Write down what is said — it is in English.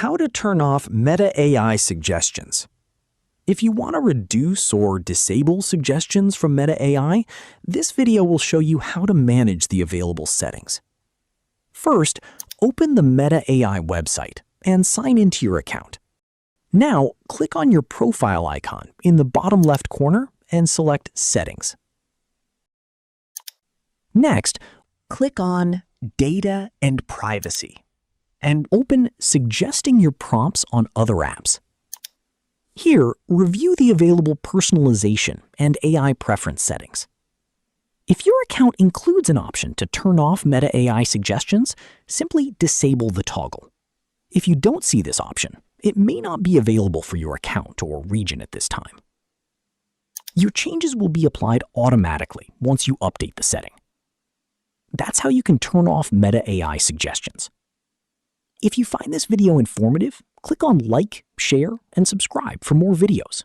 How to turn off Meta AI suggestions. If you want to reduce or disable suggestions from Meta AI, this video will show you how to manage the available settings. First, open the Meta AI website and sign into your account. Now, click on your profile icon in the bottom left corner and select Settings. Next, click on Data and Privacy and open Suggesting your prompts on other apps. Here, review the available personalization and AI preference settings. If your account includes an option to turn off Meta AI suggestions, simply disable the toggle. If you don't see this option, it may not be available for your account or region at this time. Your changes will be applied automatically once you update the setting. That's how you can turn off Meta AI suggestions. If you find this video informative, click on like, share, and subscribe for more videos.